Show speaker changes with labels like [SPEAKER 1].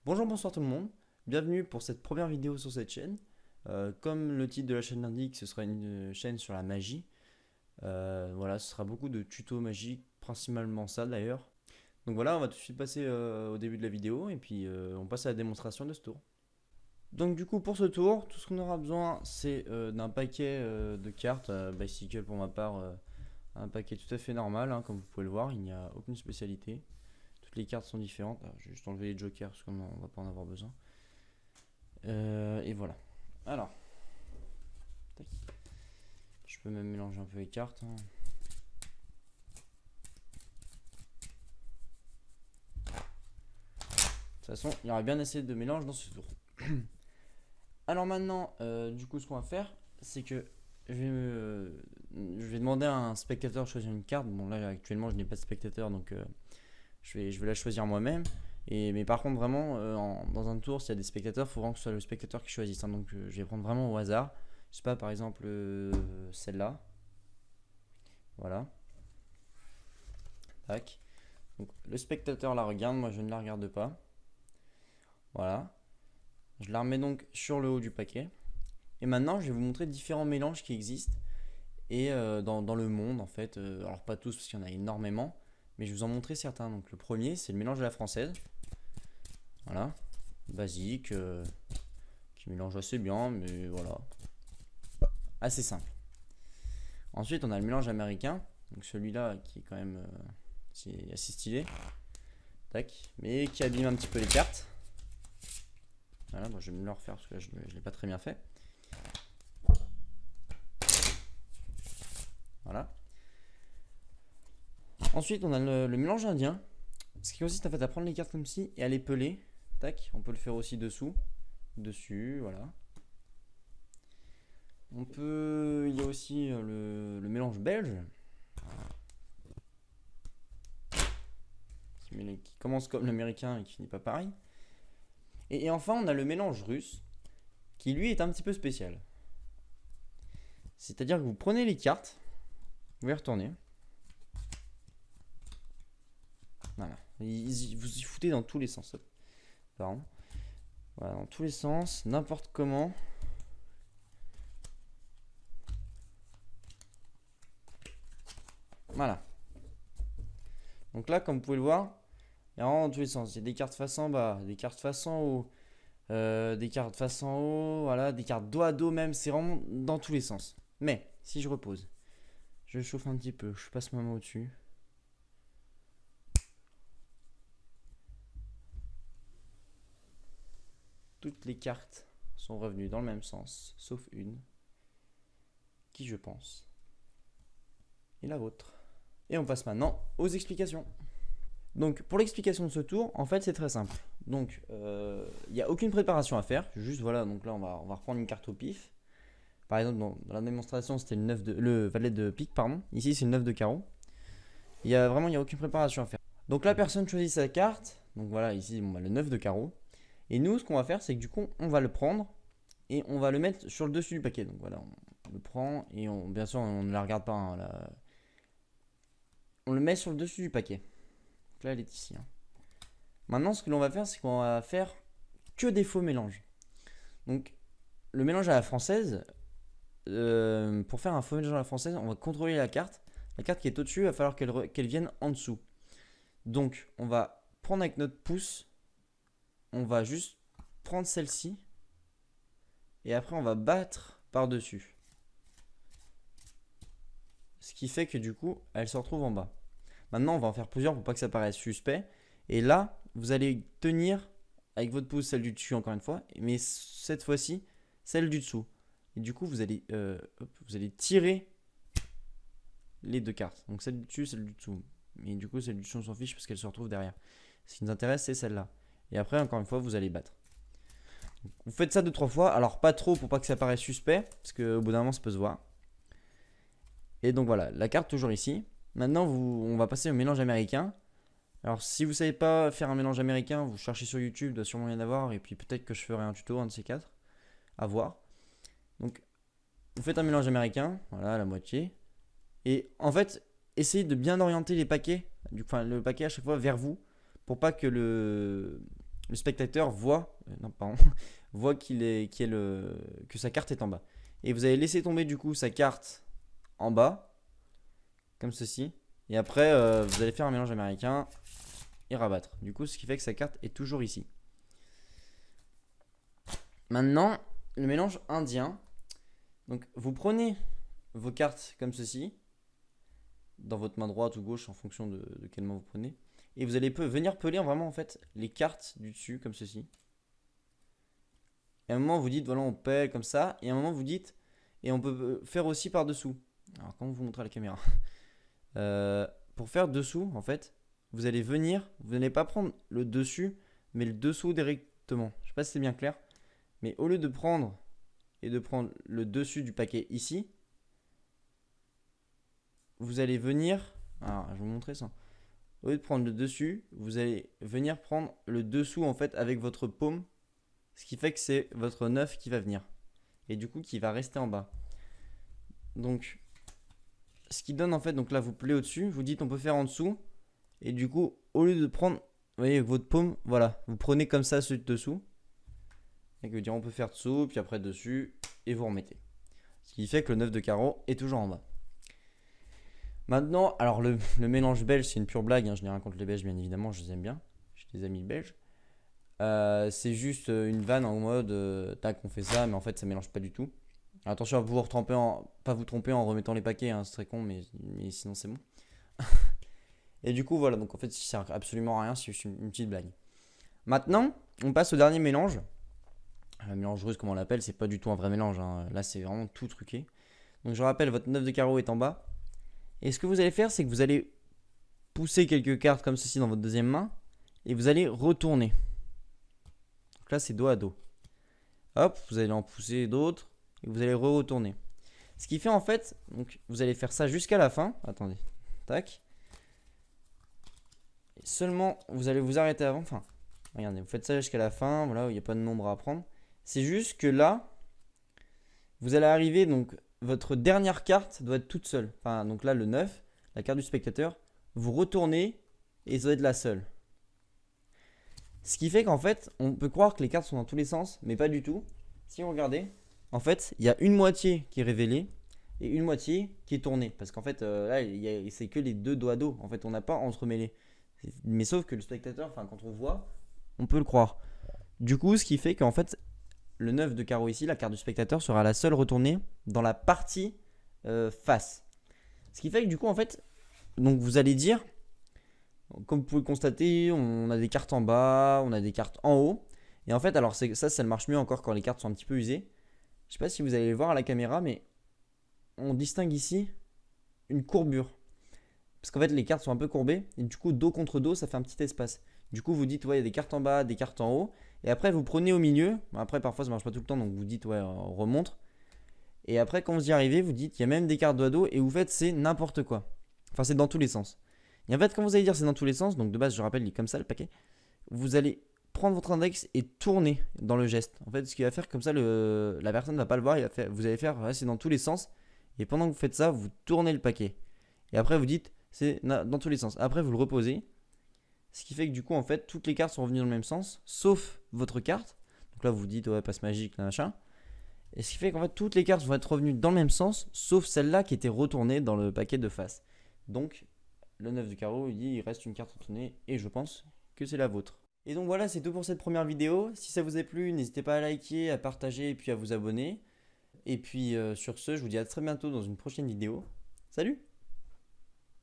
[SPEAKER 1] Bonjour, bonsoir tout le monde, bienvenue pour cette première vidéo sur cette chaîne. Comme le titre de la chaîne l'indique, ce sera une chaîne sur la magie. Voilà, ce sera beaucoup de tutos magiques, principalement ça d'ailleurs. Donc voilà, on va tout de suite passer au début de la vidéo et puis on passe à la démonstration de ce tour. Donc du coup pour ce tour, tout ce qu'on aura besoin c'est d'un paquet de cartes, Bicycle pour ma part, un paquet tout à fait normal, hein, comme vous pouvez le voir, il n'y a aucune spécialité. Toutes les cartes sont différentes. Alors, je vais juste enlever les jokers parce qu'on ne va pas en avoir besoin. Et voilà. Alors, tac. Je peux même mélanger un peu les cartes, hein. De toute façon, il y aura bien assez de mélange dans ce tour. Alors maintenant, du coup, ce qu'on va faire, c'est que je vais demander à un spectateur de choisir une carte. Bon, là, actuellement, je n'ai pas de spectateur, donc je vais la choisir moi-même. Mais par contre, vraiment, dans un tour, s'il y a des spectateurs, il faut vraiment que ce soit le spectateur qui choisisse, hein. Donc, je vais prendre vraiment au hasard. Je sais pas, par exemple, celle-là. Voilà. Tac. Donc, le spectateur la regarde, moi je ne la regarde pas. Voilà. Je la remets donc sur le haut du paquet. Et maintenant, je vais vous montrer différents mélanges qui existent et dans le monde en fait. Alors pas tous parce qu'il y en a énormément, mais je vais vous en montrer certains. Donc le premier, c'est le mélange de la française. Voilà. Basique, qui mélange assez bien, mais voilà. Assez simple. Ensuite, on a le mélange américain. Donc celui-là qui est quand même assez stylé. Tac. Mais qui abîme un petit peu les cartes. Voilà, bon, je vais me le refaire parce que là, je ne l'ai pas très bien fait. Voilà. Ensuite, on a le mélange indien. Ce qui consiste en fait à prendre les cartes comme ci et à les peler. Tac. On peut le faire aussi dessous. Dessus, voilà. Il y a aussi le mélange belge. Qui commence comme l'américain et qui finit pas pareil. Et enfin, on a le mélange russe, qui lui est un petit peu spécial. C'est-à-dire que vous prenez les cartes, vous les retournez. Voilà. Vous y foutez dans tous les sens. Pardon. Voilà, dans tous les sens, n'importe comment. Voilà. Donc là, comme vous pouvez le voir, il y a vraiment dans tous les sens. Il y a des cartes face en bas, des cartes face en haut, des cartes face en haut, voilà, des cartes dos à dos même. C'est vraiment dans tous les sens. Mais si je repose, je chauffe un petit peu, je passe ma main au-dessus. Toutes les cartes sont revenues dans le même sens, sauf une, qui je pense est la vôtre. Et on passe maintenant aux explications. Donc pour l'explication de ce tour, en fait c'est très simple. Donc il n'y a aucune préparation à faire. Juste voilà, donc là on va reprendre une carte au pif. Par exemple dans la démonstration c'était le valet de pique, pardon. Ici c'est le 9 de carreau. Il n'y a aucune préparation à faire. Donc la personne choisit sa carte. Donc voilà, ici bon, le 9 de carreau. Et nous ce qu'on va faire c'est que du coup on va le prendre et on va le mettre sur le dessus du paquet. Donc voilà, on le prend et bien sûr on ne la regarde pas, hein, on le met sur le dessus du paquet. Donc là elle est ici, hein. Maintenant ce que l'on va faire c'est qu'on va faire que des faux mélanges. Donc le mélange à la française, pour faire un faux mélange à la française, on va contrôler la carte. La carte qui est au-dessus, il va falloir qu'elle vienne en dessous. Donc on va prendre avec notre pouce, on va juste prendre celle-ci et après on va battre par-dessus. Ce qui fait que du coup, elle se retrouve en bas. Maintenant, on va en faire plusieurs pour pas que ça paraisse suspect. Et là, vous allez tenir avec votre pouce celle du dessus encore une fois, mais cette fois-ci, celle du dessous. Et du coup, vous allez tirer les deux cartes. Donc celle du dessus, celle du dessous. Mais du coup, celle du dessous, on s'en fiche parce qu'elle se retrouve derrière. Ce qui nous intéresse, c'est celle-là. Et après, encore une fois, vous allez battre. Donc, vous faites ça 2-3 fois. Alors, pas trop pour pas que ça paraisse suspect, parce qu'au bout d'un moment, ça peut se voir. Et donc voilà, la carte toujours ici. Maintenant, on va passer au mélange américain. Alors, si vous ne savez pas faire un mélange américain, vous cherchez sur YouTube, il doit sûrement y en avoir. Et puis peut-être que je ferai un tuto, un de ces quatre. À voir. Donc, vous faites un mélange américain. Voilà, la moitié. Et en fait, essayez de bien orienter les paquets. Le paquet à chaque fois vers vous. Pour pas que le spectateur voit, non, pardon, voit que sa carte est en bas. Et vous allez laisser tomber du coup sa carte en bas, comme ceci. Et après, vous allez faire un mélange américain et rabattre. Du coup, ce qui fait que sa carte est toujours ici. Maintenant, le mélange indien. Donc, vous prenez vos cartes comme ceci, dans votre main droite ou gauche en fonction de quelle main vous prenez. Et vous allez venir peler vraiment en fait les cartes du dessus comme ceci. Et à un moment vous dites voilà on pèle comme ça. Et à un moment vous dites et on peut faire aussi par dessous. Alors comment vous montrer à la caméra pour faire dessous en fait vous allez venir, vous n'allez pas prendre le dessus mais le dessous directement. Je sais pas si c'est bien clair. Mais au lieu de prendre le dessus du paquet ici, vous allez venir, alors je vais vous montrer ça. Au lieu de prendre le dessus, vous allez venir prendre le dessous en fait avec votre paume, ce qui fait que c'est votre 9 qui va venir et du coup qui va rester en bas. Donc ce qui donne en fait, donc là vous pelez au-dessus, vous dites on peut faire en dessous et du coup au lieu de prendre, vous voyez votre paume, voilà, vous prenez comme ça celui de dessous et que vous dire on peut faire dessous puis après dessus et vous remettez. Ce qui fait que le 9 de carreau est toujours en bas. Maintenant, alors le mélange belge, c'est une pure blague. Hein, je n'ai rien contre les Belges, bien évidemment, je les aime bien. J'ai des amis belges. C'est juste une vanne en mode tac, on fait ça, mais en fait, ça mélange pas du tout. Alors, attention à pas vous tromper en remettant les paquets, hein, c'est très con, mais sinon c'est bon. Et du coup, voilà, donc en fait, ça sert absolument à rien, c'est juste une petite blague. Maintenant, on passe au dernier mélange. Le mélange russe, comme on l'appelle, c'est pas du tout un vrai mélange. Hein. Là, c'est vraiment tout truqué. Donc, je rappelle, votre 9 de carreau est en bas. Et ce que vous allez faire, c'est que vous allez pousser quelques cartes comme ceci dans votre deuxième main et vous allez retourner. Donc là, c'est dos à dos. Hop, vous allez en pousser d'autres et vous allez retourner. Ce qui fait en fait, donc vous allez faire ça jusqu'à la fin. Attendez, tac. Et seulement, vous allez vous arrêter avant. Enfin, regardez, vous faites ça jusqu'à la fin. Voilà, il n'y a pas de nombre à prendre. C'est juste que là, vous allez arriver donc. Votre dernière carte doit être toute seule. Enfin, donc là, le 9, la carte du spectateur, vous retournez et ça doit être la seule. Ce qui fait qu'en fait, on peut croire que les cartes sont dans tous les sens, mais pas du tout. Si vous regardez, en fait, il y a une moitié qui est révélée et une moitié qui est tournée. Parce qu'en fait, là, c'est que les deux dos à dos. En fait, on n'a pas entremêlé. Mais sauf que le spectateur, enfin, quand on voit, on peut le croire. Du coup, ce qui fait qu'en fait, le 9 de carreau ici, la carte du spectateur, sera la seule retournée dans la partie face. Ce qui fait que du coup, en fait, donc vous allez dire, comme vous pouvez le constater, on a des cartes en bas, on a des cartes en haut. Et en fait, alors ça marche mieux encore quand les cartes sont un petit peu usées. Je sais pas si vous allez le voir à la caméra, mais on distingue ici une courbure. Parce qu'en fait, les cartes sont un peu courbées. Et du coup, dos contre dos, ça fait un petit espace. Du coup, vous dites, ouais, il y a des cartes en bas, des cartes en haut. Et après, vous prenez au milieu. Après, parfois, ça marche pas tout le temps. Donc, vous dites, ouais, on remonte. Et après, quand vous y arrivez, vous dites, il y a même des cartes dos à dos. Et vous faites, c'est n'importe quoi. Enfin, c'est dans tous les sens. Et en fait, quand vous allez dire c'est dans tous les sens, donc de base, je rappelle, il est comme ça le paquet. Vous allez prendre votre index et tourner dans le geste. En fait, ce qu'il va faire comme ça, la personne ne va pas le voir. Vous allez faire, ouais, c'est dans tous les sens. Et pendant que vous faites ça, vous tournez le paquet. Et après, vous dites, c'est dans tous les sens. Après, vous le reposez. Ce qui fait que du coup, en fait, toutes les cartes sont revenues dans le même sens, sauf votre carte. Donc là, vous vous dites, ouais, passe magique, machin. Et ce qui fait qu'en fait, toutes les cartes vont être revenues dans le même sens, sauf celle-là qui était retournée dans le paquet de face. Donc, le 9 de carreau, il dit, il reste une carte retournée, et je pense que c'est la vôtre. Et donc voilà, c'est tout pour cette première vidéo. Si ça vous a plu, n'hésitez pas à liker, à partager, et puis à vous abonner. Et puis sur ce, je vous dis à très bientôt dans une prochaine vidéo. Salut!